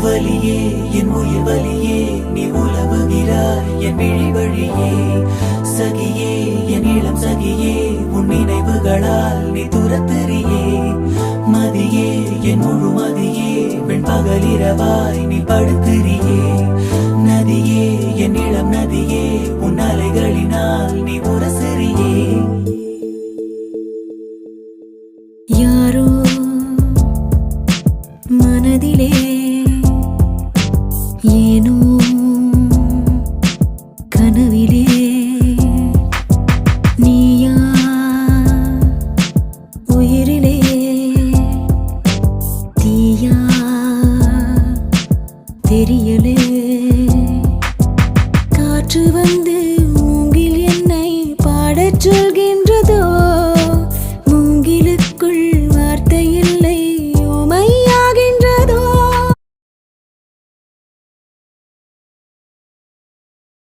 வலியே என் உயிர் வலியே நீ உலவுகிறாய் என் விழி வழியே சகியே என் இளம் சகியே உன் நினைவுகளால் நீ துரத்தெறியே மதியே என் முழு மதியே பெண் பகலிரவாய் நீ படுத்திரியே நதியே என் இளம் நதியே உன் அலைகளினால் நீ உரசெறியே